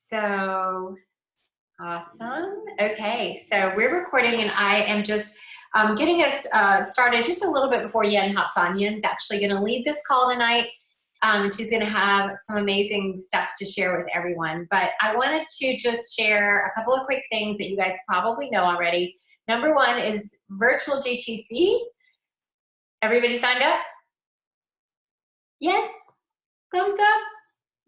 So awesome. Okay, so we're recording and I am just getting us started just a little bit before Yen hops on. Yen's actually going to lead this call tonight. She's going to have some amazing stuff to share with everyone. But I wanted to just share a couple of quick things that you guys probably know already. Number one is virtual GTC. Everybody signed up? Yes? Thumbs up?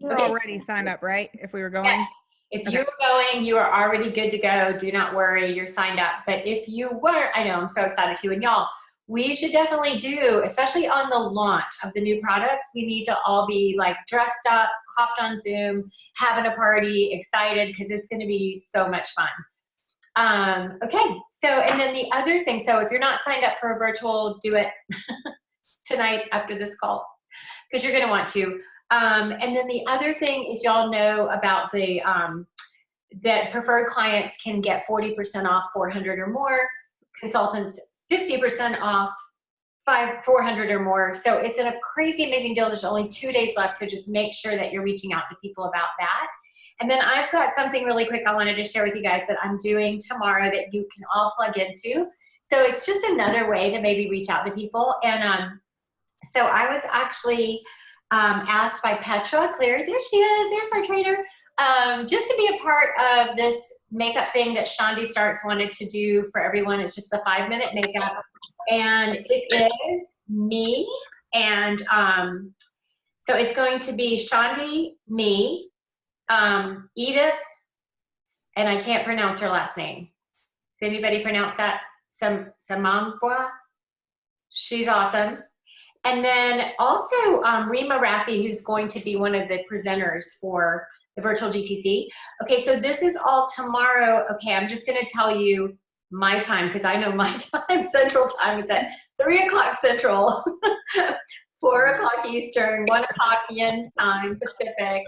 We're already signed up, right? If we were going? Yes. If you were going, you are already good to go. Do not worry, you're signed up. But if you weren't, I know, I'm so excited too. And y'all, we should definitely do, especially on the launch of the new products, we need to all be like dressed up, hopped on Zoom, having a party, excited, because it's going to be so much fun. Okay, so, and then the other thing, so if you're not signed up for a virtual, do it tonight after this call, because you're going to want to. And then the other thing is y'all know about the that preferred clients can get 40% off 400 or more, consultants 50% off 400 or more. So it's a crazy amazing deal. There's only 2 days left, so just make sure that you're reaching out to people about that. And then I've got something really quick I wanted to share with you guys that I'm doing tomorrow that you can all plug into. So it's just another way to maybe reach out to people. And so I was actually asked by Petra Cleary, there she is, there's our trainer, just to be a part of this makeup thing that Shandi Starks wanted to do for everyone. It's just the 5-minute makeup, and it is me, and so it's going to be Shandi, me, Edith, and I can't pronounce her last name. Does anybody pronounce that? Samambwa? She's awesome. And then also Rima Rafi, who's going to be one of the presenters for the virtual GTC. Okay, so this is all tomorrow. Okay, I'm just going to tell you my time, because I know my time, Central Time, is at 3 o'clock Central, 4 o'clock Eastern, 1 o'clock Yen's time, Pacific.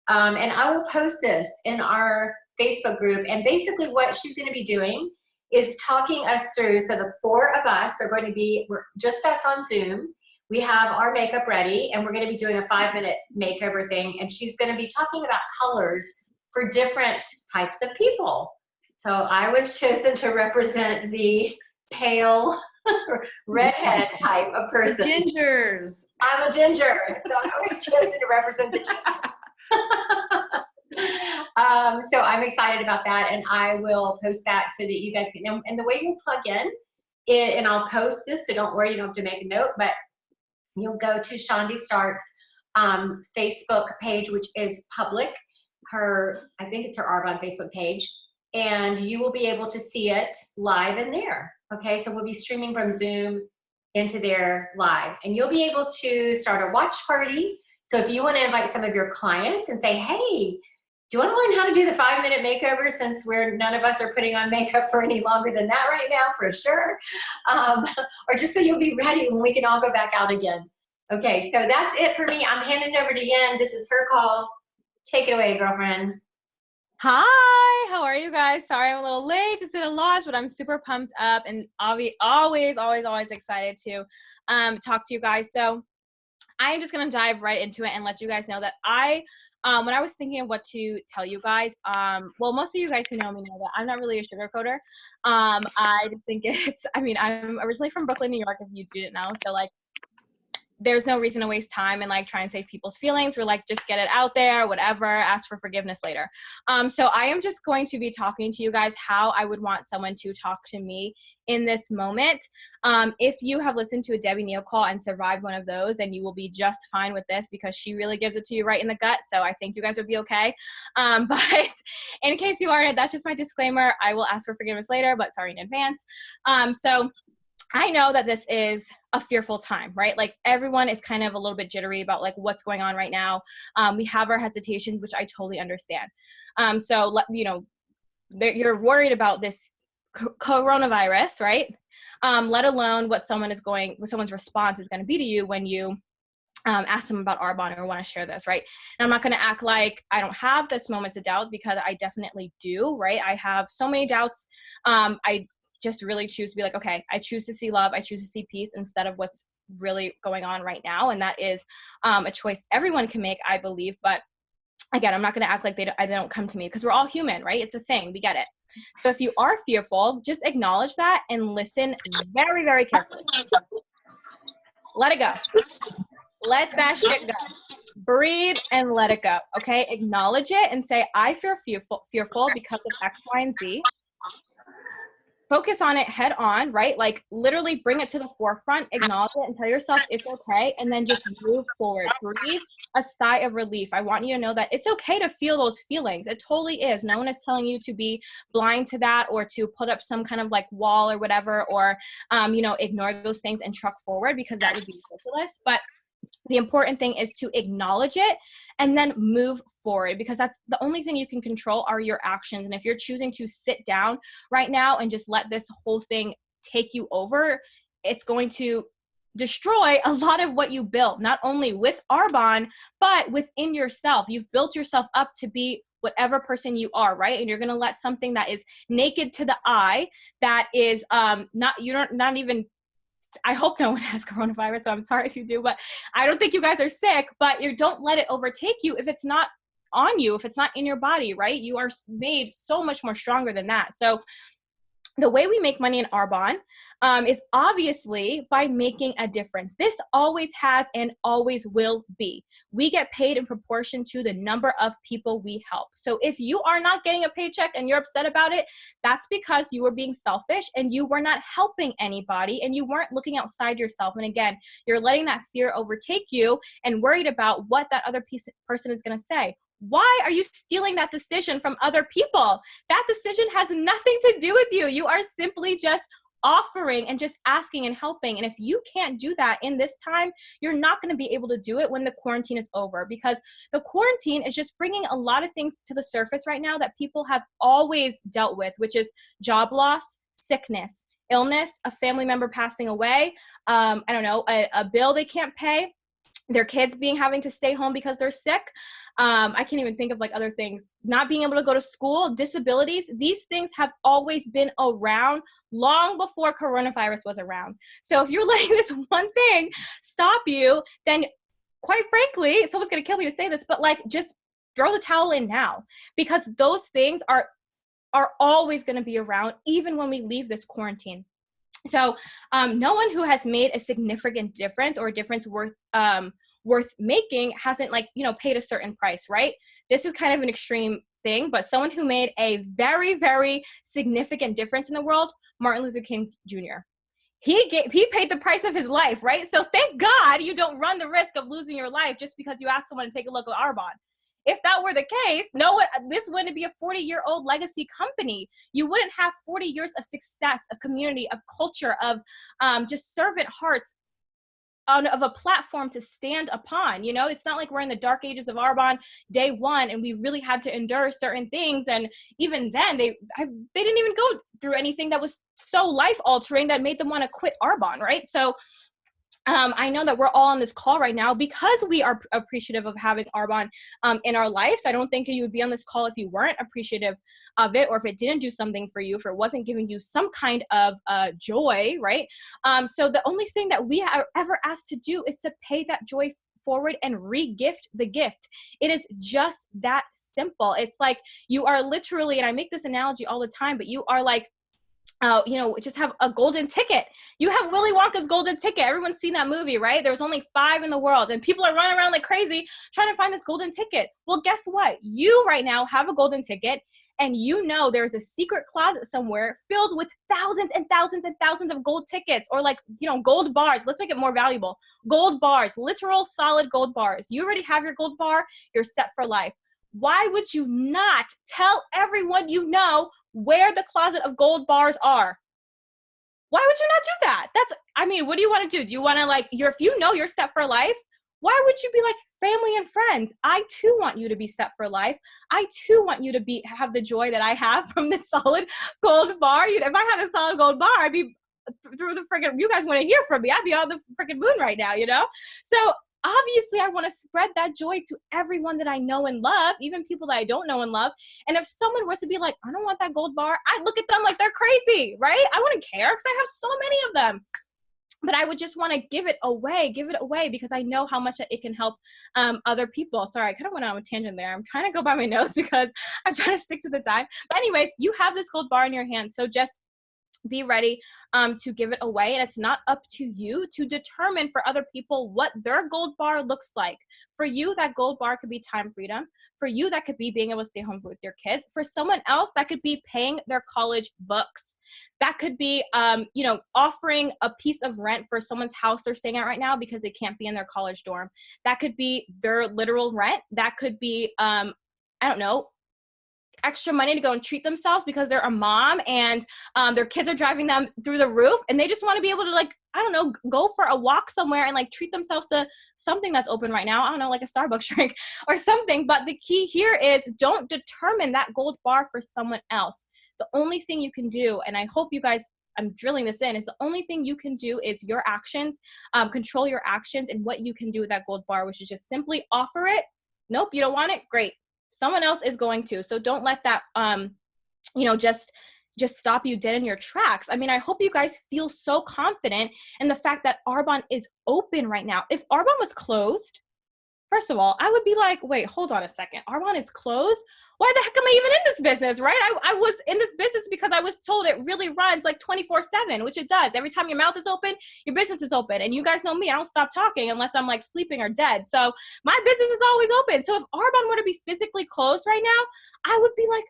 And I will post this in our Facebook group. And basically what she's going to be doing is talking us through, so the 4 of us are going to be, just us on Zoom. We have our makeup ready, and we're going to be doing a 5-minute makeover thing, and she's going to be talking about colors for different types of people. So I was chosen to represent the pale redhead type of person. The gingers. I'm a ginger, so I was chosen to represent the ginger. So I'm excited about that, and I will post that so that you guys can know. And the way you plug in, and I'll post this, so don't worry, you don't have to make a note, but you'll go to Shandi Starks' Facebook page, which is public. I think it's her Arbonne Facebook page, and you will be able to see it live in there. Okay, so we'll be streaming from Zoom into there live, and you'll be able to start a watch party. So if you want to invite some of your clients and say, hey, do you want to learn how to do the 5-minute makeover, since none of us are putting on makeup for any longer than that right now, for sure. Or just so you'll be ready when we can all go back out again. Okay, so that's it for me. I'm handing it over to Yen. This is her call. Take it away, girlfriend. Hi, how are you guys? Sorry I'm a little late. It's in a launch, but I'm super pumped up and always excited to talk to you guys. So I am just going to dive right into it and let you guys know that when I was thinking of what to tell you guys, well, most of you guys who know me know that I'm not really a sugarcoater. I just think I'm originally from Brooklyn, New York, if you didn't know. So like, there's no reason to waste time and like try and save people's feelings. We're like, just get it out there, whatever, ask for forgiveness later. So I am just going to be talking to you guys how I would want someone to talk to me in this moment. If you have listened to a Debbie Neal call and survived one of those, then you will be just fine with this, because she really gives it to you right in the gut. So I think you guys would be okay. But in case you aren't, that's just my disclaimer. I will ask for forgiveness later, but sorry in advance. So I know that this is a fearful time, right? Like everyone is kind of a little bit jittery about like what's going on right now. We have our hesitations, which I totally understand. So, you're worried about this coronavirus, right? Let alone what someone's response is going to be to you when you ask them about Arbonne or want to share this, right? And I'm not going to act like I don't have this moments of doubt, because I definitely do, right? I have so many doubts. I just really choose to be like, okay, I choose to see love, I choose to see peace instead of what's really going on right now. And that is a choice everyone can make, I believe. But again, I'm not going to act like they don't come to me, because we're all human, right? It's a thing. We get it. So if you are fearful, just acknowledge that and listen very, very carefully. Let it go. Let that shit go. Breathe and let it go. Okay. Acknowledge it and say, I feel fearful because of X, Y, and Z. Focus on it head on, right? Like literally bring it to the forefront, acknowledge it and tell yourself it's okay. And then just move forward. Breathe a sigh of relief. I want you to know that it's okay to feel those feelings. It totally is. No one is telling you to be blind to that or to put up some kind of like wall or whatever, or, ignore those things and truck forward, because that would be ridiculous. But the important thing is to acknowledge it and then move forward, because that's the only thing you can control are your actions. And if you're choosing to sit down right now and just let this whole thing take you over, it's going to destroy a lot of what you built, not only with Arbonne, but within yourself. You've built yourself up to be whatever person you are, right? And you're going to let something that is naked to the eye, that is not even, I hope no one has coronavirus, so I'm sorry if you do, but I don't think you guys are sick, but don't let it overtake you if it's not on you, if it's not in your body, right? You are made so much more stronger than that. So the way we make money in Arbonne is obviously by making a difference. This always has and always will be. We get paid in proportion to the number of people we help. So if you are not getting a paycheck and you're upset about it, that's because you were being selfish and you were not helping anybody and you weren't looking outside yourself. And again, you're letting that fear overtake you and worried about what that other person is going to say. Why are you stealing that decision from other people? That decision has nothing to do with you. You are simply just offering and just asking and helping. And if you can't do that in this time, you're not going to be able to do it when the quarantine is over, because the quarantine is just bringing a lot of things to the surface right now that people have always dealt with, which is job loss, sickness, illness, a family member passing away, a bill they can't pay, their kids having to stay home because they're sick. I can't even think of like other things, not being able to go to school, disabilities. These things have always been around long before coronavirus was around. So if you're letting this one thing stop you, then quite frankly, someone's going to kill me to say this, but like just throw the towel in now, because those things are always going to be around even when we leave this quarantine. So no one who has made a significant difference or a difference worth making hasn't paid a certain price, right? This is kind of an extreme thing, but someone who made a very, very significant difference in the world, Martin Luther King Jr. He paid the price of his life, right? So thank God you don't run the risk of losing your life just because you asked someone to take a look at Arbonne. If that were the case, this wouldn't be a 40-year-old legacy company. You wouldn't have 40 years of success, of community, of culture, of just servant hearts, of a platform to stand upon. It's not like we're in the dark ages of Arbonne day one and we really had to endure certain things. And even then, they didn't even go through anything that was so life-altering that made them want to quit Arbonne, right? So I know that we're all on this call right now because we are appreciative of having Arbonne in our lives. I don't think you would be on this call if you weren't appreciative of it, or if it didn't do something for you, if it wasn't giving you some kind of joy, right? So the only thing that we are ever asked to do is to pay that joy forward and re-gift the gift. It is just that simple. It's like you are literally, and I make this analogy all the time, but you are like, just have a golden ticket. You have Willy Wonka's golden ticket. Everyone's seen that movie, right? There's only 5 in the world and people are running around like crazy trying to find this golden ticket. Well, guess what? You right now have a golden ticket, and there's a secret closet somewhere filled with thousands and thousands and thousands of gold tickets, or gold bars. Let's make it more valuable. Gold bars, literal solid gold bars. You already have your gold bar. You're set for life. Why would you not tell everyone you know where the closet of gold bars are? Why would you not do that? What do you want to do? Do you want to if you're set for life, why would you be like family and friends? I too want you to be set for life. I too want you to have the joy that I have from this solid gold bar. If I had a solid gold bar, I'd be through the friggin', you guys want to hear from me, I'd be on the friggin' moon right now, So obviously, I want to spread that joy to everyone that I know and love, even people that I don't know and love. And if someone was to be like, I don't want that gold bar, I'd look at them like they're crazy, right? I wouldn't care because I have so many of them. but I would just want to give it away because I know how much it can help other people. Sorry, I kind of went on a tangent there. I'm trying to go by my notes because I'm trying to stick to the time. But anyways, you have this gold bar in your hand. So just be ready to give it away. And it's not up to you to determine for other people what their gold bar looks like. For you, that gold bar could be time freedom. For you, that could be being able to stay home with your kids. For someone else, that could be paying their college books. That could be, offering a piece of rent for someone's house they're staying at right now because they can't be in their college dorm. That could be their literal rent. That could be, extra money to go and treat themselves because they're a mom and their kids are driving them through the roof and they just want to be able to go for a walk somewhere and treat themselves to something that's open right now. I don't know, like a Starbucks drink or something. But the key here is don't determine that gold bar for someone else. The only thing you can do, and I hope you guys, I'm drilling this in, is the only thing you can do is your actions, control your actions and what you can do with that gold bar, which is just simply offer it. Nope, you don't want it? Great. Someone else is going to. So don't let that, just stop you dead in your tracks. I mean, I hope you guys feel so confident in the fact that Arbonne is open right now. If Arbonne was closed, first of all, I would be like, wait, hold on a second. Arbonne is closed? Why the heck am I even in this business, right? I was in this business because I was told it really runs 24/7, which it does. Every time your mouth is open, your business is open. And you guys know me, I don't stop talking unless I'm sleeping or dead. So my business is always open. So if Arbonne were to be physically closed right now, I would be like,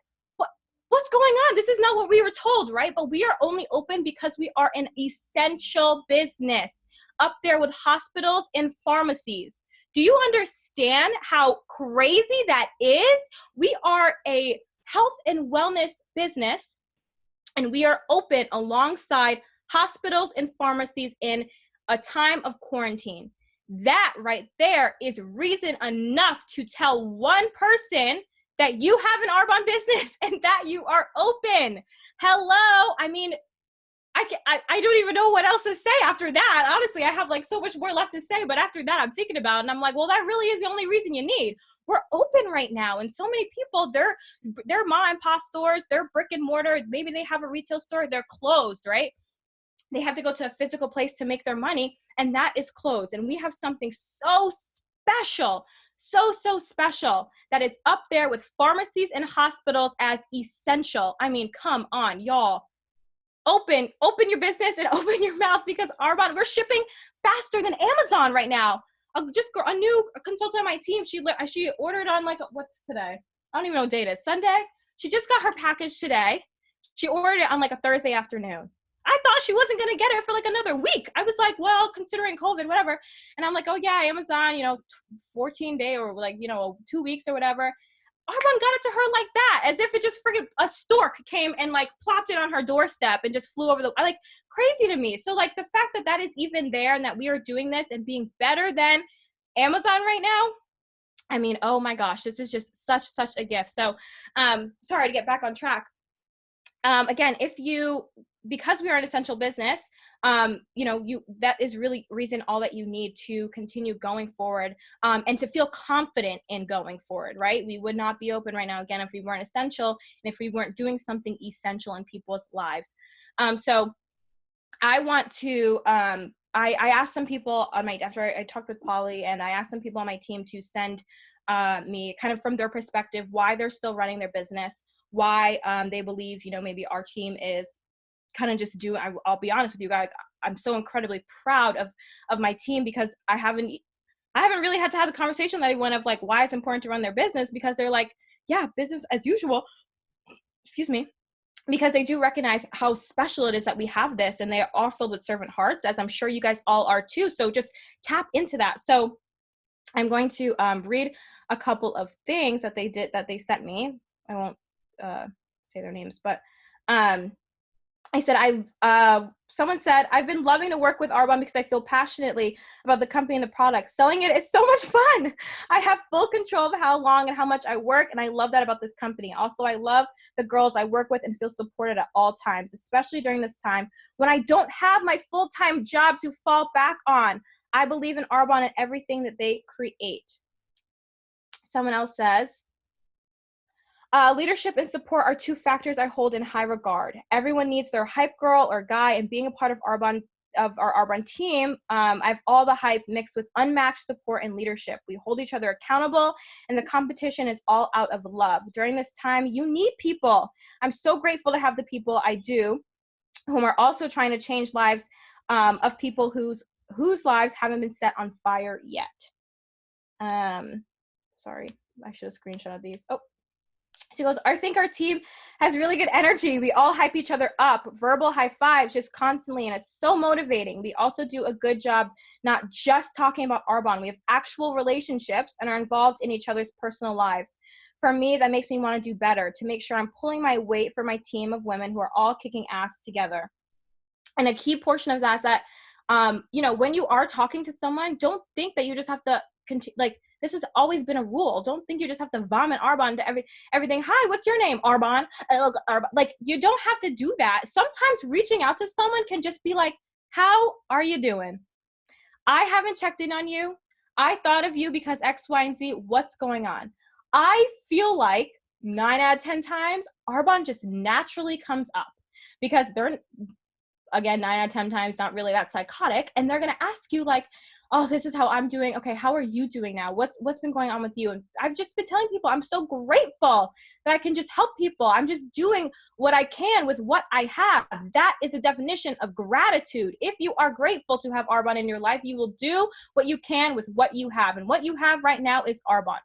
what's going on? This is not what we were told, right? But we are only open because we are an essential business up there with hospitals and pharmacies. Do you understand how crazy that is? We are a health and wellness business, and we are open alongside hospitals and pharmacies in a time of quarantine. That right there is reason enough to tell one person that you have an Arbonne business and that you are open. Hello. I mean, I don't even know what else to say after that. Honestly, I have so much more left to say, but after that I'm thinking about it and I'm like, well, that really is the only reason you need. We're open right now. And so many people, they're mom and pop stores, they're brick and mortar. Maybe they have a retail store, they're closed, right? They have to go to a physical place to make their money and that is closed. And we have something so special, so special that is up there with pharmacies and hospitals as essential. I mean, come on, y'all. Open your business and open your mouth because Arbonne, we're shipping faster than Amazon right now. A new consultant on my team, she ordered on what's today? I don't even know what date it is. Sunday? She just got her package today. She ordered it on a Thursday afternoon. I thought she wasn't going to get it for another week. I was like, well, considering COVID, whatever. And I'm like, oh yeah, Amazon, 14-day or 2 weeks or whatever. Arbonne got it to her like that, as if it just friggin' a stork came and plopped it on her doorstep and just flew over crazy to me. So the fact that that is even there and that we are doing this and being better than Amazon right now, I mean, oh my gosh, this is just such a gift. So, sorry to get back on track. Again, because we are an essential business, that is really reason all that you need to continue going forward, and to feel confident in going forward, right? We would not be open right now, again, if we weren't essential and if we weren't doing something essential in people's lives. So I want to, I asked some people after I talked with Polly, and I asked some people on my team to send me kind of from their perspective, why they're still running their business, why they believe, maybe our team is kind of just I'll be honest with you guys, I'm so incredibly proud of my team because I haven't really had to have the conversation that I went of why it's important to run their business, because they're like, yeah, business as usual, excuse me, because they do recognize how special it is that we have this, and they are filled with servant hearts, as I'm sure you guys all are too. So just tap into that. So I'm going to read a couple of things that they sent me. I won't say their names, but I said, someone said, I've been loving to work with Arbonne because I feel passionately about the company and the product. Selling it is so much fun. I have full control of how long and how much I work, and I love that about this company. Also, I love the girls I work with and feel supported at all times, especially during this time when I don't have my full-time job to fall back on. I believe in Arbonne and everything that they create. Someone else says, leadership and support are two factors I hold in high regard. Everyone needs their hype girl or guy, and being a part of Arbonne of our Arbonne team, I have all the hype mixed with unmatched support and leadership. We hold each other accountable, and the competition is all out of love. During this time, you need people. I'm so grateful to have the people I do, whom are also trying to change lives of people whose lives haven't been set on fire yet. Sorry, I should have screenshotted these. Oh, she goes, I think our team has really good energy. We all hype each other up, verbal high fives just constantly, and it's so motivating. We also do a good job not just talking about Arbonne. We have actual relationships and are involved in each other's personal lives. For me, that makes me want to do better, to make sure I'm pulling my weight for my team of women who are all kicking ass together. And a key portion of that is that, when you are talking to someone, don't think that you just have to this has always been a rule. Don't think you just have to vomit Arbonne to everything. Hi, what's your name? Arbonne. Like, you don't have to do that. Sometimes reaching out to someone can just be like, how are you doing? I haven't checked in on you. I thought of you because X, Y, and Z. What's going on? I feel like 9 out of 10 times, Arbonne just naturally comes up because they're, again, 9 out of 10 times not really that psychotic. And they're going to ask you like, oh, this is how I'm doing. Okay, how are you doing now? What's been going on with you? And I've just been telling people I'm so grateful that I can just help people. I'm just doing what I can with what I have. That is the definition of gratitude. If you are grateful to have Arbonne in your life, you will do what you can with what you have. And what you have right now is Arbonne.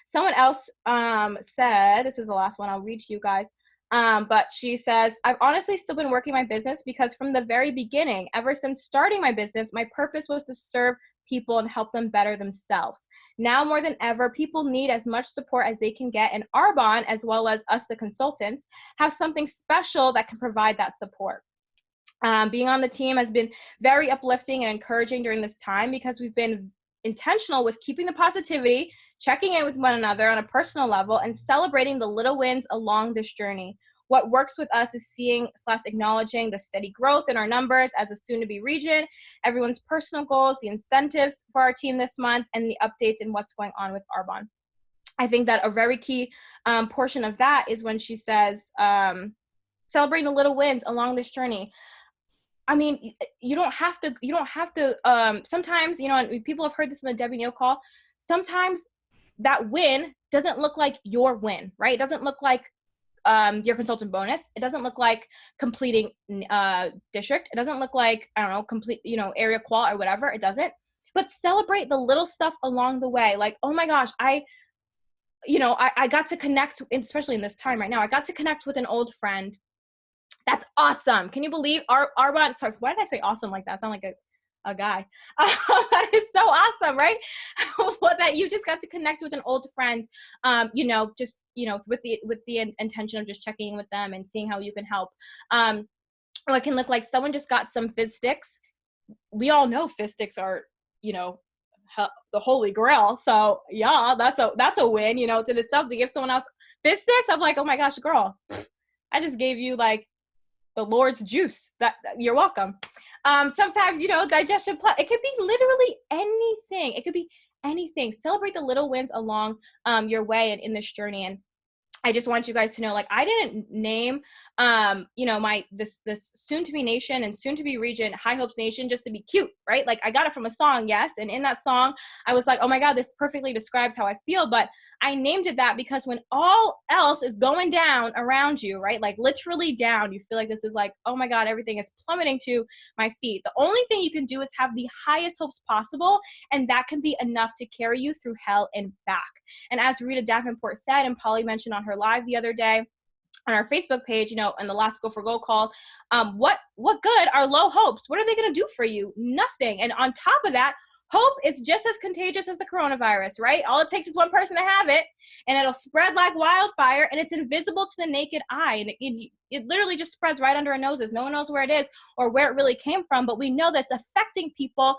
Someone else said, this is the last one, I'll read to you guys. But she says, I've honestly still been working my business because from the very beginning, ever since starting my business, my purpose was to serve people and help them better themselves. Now more than ever, people need as much support as they can get, and Arbonne, as well as us, the consultants, have something special that can provide that support. Being on the team has been very uplifting and encouraging during this time because we've been intentional with keeping the positivity, checking in with one another on a personal level, and celebrating the little wins along this journey. What works with us is seeing/acknowledging the steady growth in our numbers as a soon-to-be region, everyone's personal goals, the incentives for our team this month, and the updates in what's going on with Arbonne. I think that a very key portion of that is when she says, celebrating the little wins along this journey. I mean, you don't have to, sometimes, and people have heard this in the Debbie Neal call, sometimes that win doesn't look like your win, right? It doesn't look like your consultant bonus. It doesn't look like completing district. It doesn't look like, I don't know, complete, area qual or whatever. It doesn't. But celebrate the little stuff along the way. Like, oh my gosh, I got to connect, especially in this time right now, I got to connect with an old friend. That's awesome. Can you believe Arbonne? Sorry, why did I say awesome like that? I sound like a guy. That is so awesome, right? That you just got to connect with an old friend, with the intention of just checking in with them and seeing how you can help. Or it can look like someone just got some fizz sticks. We all know fizz sticks are, the holy grail. So yeah, that's a win, to itself, to give someone else fizz sticks. I'm like, oh my gosh, girl, I just gave you like the Lord's juice. That you're welcome. Sometimes, digestion, it could be literally anything. It could be anything. Celebrate the little wins along your way and in this journey. And I just want you guys to know, like, I didn't name, this soon-to-be nation and soon-to-be region, High Hopes Nation, just to be cute, right? Like, I got it from a song, yes. And in that song, I was like, oh my God, this perfectly describes how I feel. But I named it that because when all else is going down around you, right? Like literally down, you feel like this is like, oh my God, everything is plummeting to my feet. The only thing you can do is have the highest hopes possible. And that can be enough to carry you through hell and back. And as Rita Davenport said, and Polly mentioned on her live the other day, on our Facebook page, in the last Go for Gold call, what good are low hopes? What are they going to do for you? Nothing. And on top of that, hope is just as contagious as the coronavirus, right? All it takes is one person to have it, and it'll spread like wildfire, and it's invisible to the naked eye. And it literally just spreads right under our noses. No one knows where it is or where it really came from, but we know that's affecting people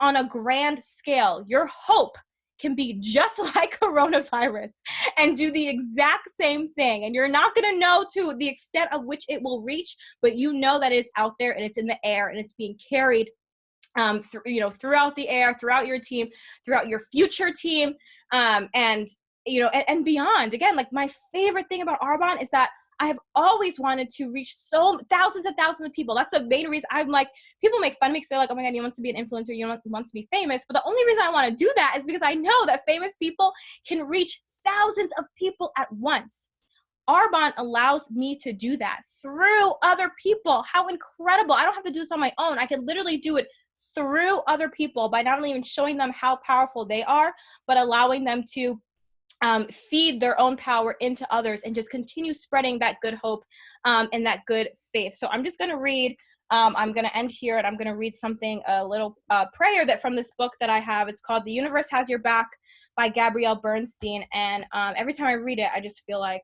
on a grand scale. Your hope can be just like coronavirus and do the exact same thing. And you're not going to know to the extent of which it will reach, but you know that it's out there and it's in the air and it's being carried throughout the air, throughout your team, throughout your future team, and beyond. Again, like my favorite thing about Arbonne is that I've always wanted to reach thousands and thousands of people. That's the main reason. I'm like, people make fun of me because they're like, oh my God, you want to be an influencer, you want to be famous. But the only reason I want to do that is because I know that famous people can reach thousands of people at once. Arbonne allows me to do that through other people. How incredible. I don't have to do this on my own. I can literally do it through other people by not only even showing them how powerful they are, but allowing them to feed their own power into others and just continue spreading that good hope and that good faith. So I'm just going to read, I'm going to end here, and I'm going to read something, a little prayer that from this book that I have. It's called The Universe Has Your Back by Gabrielle Bernstein. And every time I read it, I just feel like,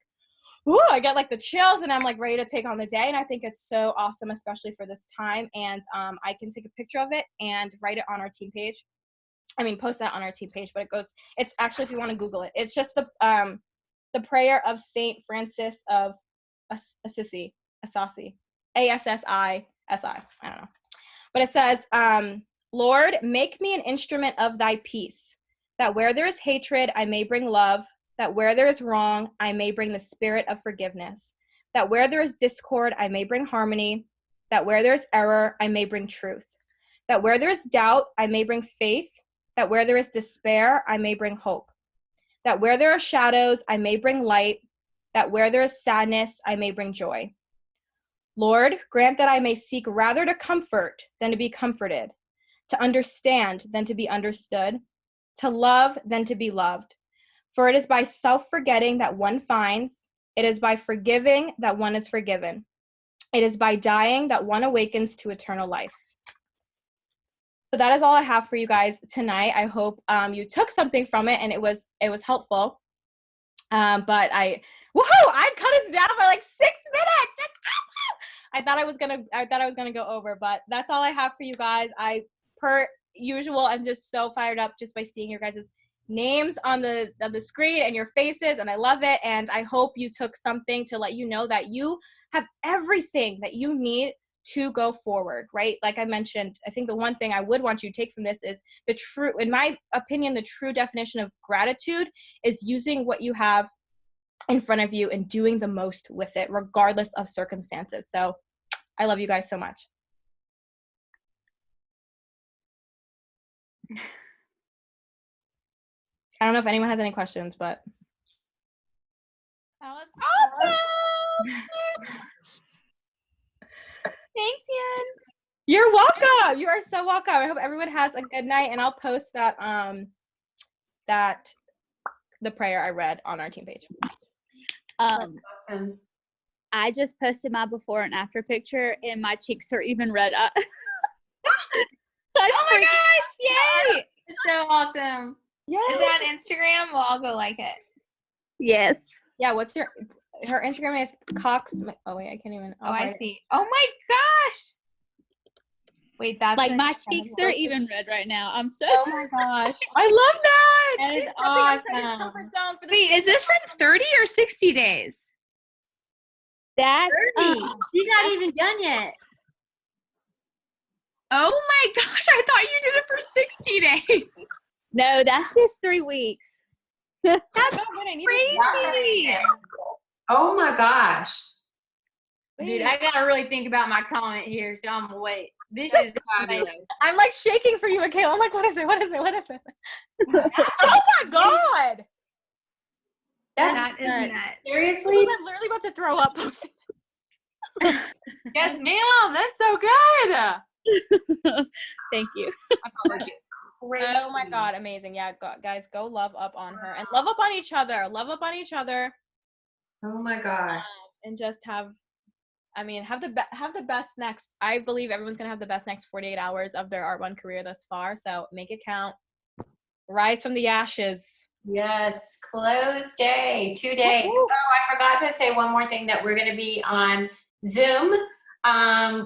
ooh, I get like the chills, and I'm like ready to take on the day. And I think it's so awesome, especially for this time. And I can take a picture of it and write it on our team page. Post that on our team page, but it's actually, if you want to Google it, it's just the prayer of Saint Francis of Assisi, Assisi, Assisi, I don't know. But it says, Lord, make me an instrument of thy peace, that where there is hatred, I may bring love, that where there is wrong, I may bring the spirit of forgiveness, that where there is discord, I may bring harmony, that where there is error, I may bring truth, that where there is doubt, I may bring faith, that where there is despair, I may bring hope, that where there are shadows, I may bring light, that where there is sadness, I may bring joy. Lord, grant that I may seek rather to comfort than to be comforted, to understand than to be understood, to love than to be loved. For it is by self-forgetting that one finds, it is by forgiving that one is forgiven. It is by dying that one awakens to eternal life. So that is all I have for you guys tonight. I hope you took something from it and it was helpful. But I cut us down by like 6 minutes. That's awesome. I thought I was gonna go over, but that's all I have for you guys. Per usual, I'm just so fired up just by seeing your guys' names on the screen and your faces, and I love it. And I hope you took something to let you know that you have everything that you need to go forward, right? Like I mentioned, I think the one thing I would want you to take from this is in my opinion, the true definition of gratitude is using what you have in front of you and doing the most with it, regardless of circumstances. So I love you guys so much. I don't know if anyone has any questions, but. That was awesome. Thanks, Yen. You're welcome. You are so welcome. I hope everyone has a good night, and I'll post that the prayer I read on our team page. Awesome. I just posted my before and after picture, and my cheeks are even red. Oh my gosh! Yay! It's so awesome. Yeah. Is that Instagram? Well, I'll go like it. Yes. Yeah. What's her Instagram is Cox. Oh wait, I can't even. Oh, I see. Oh my gosh. Wait, that's like my cheeks are even red right now. I'm so. Oh my gosh! I love that. That is Please step outside your awesome. comfort zone for the Wait, is this from 30 or 60 days? That's 30. She's not even done yet. Oh my gosh, I thought you did it for 60 days. no, that's just 3 weeks. That's Oh, good, I need to- crazy. Oh my gosh. Dude, I gotta really think about my comment here, so I'm gonna wait. This is fabulous. I'm like shaking for you, Michaela. I'm like, what is it? What is it? What is it? Oh my god! That is nuts. nuts. Seriously? I'm literally about to throw up. Yes, ma'am. That's so good. Thank you. I felt like it's crazy. Oh my god, amazing. Yeah, guys, go love up on her and love up on each other. Love up on each other. Oh my gosh. And just have the best next. I believe everyone's gonna have the best next 48 hours of their Arbonne career thus far. So make it count. Rise from the ashes. Yes, close day, 2 days. Woo-hoo. Oh, I forgot to say one more thing, that we're going to be on Zoom.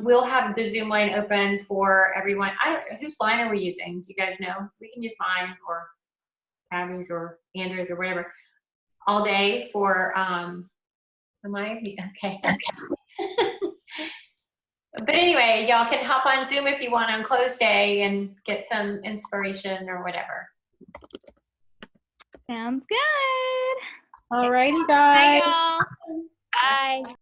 We'll have the Zoom line open for everyone. Whose line are we using? Do you guys know? We can use mine or Abby's or Andrew's or whatever all day for, am I? Okay. But anyway, y'all can hop on Zoom if you want on close day and get some inspiration or whatever. Sounds good. Alrighty, Bye, guys. y'all. Bye.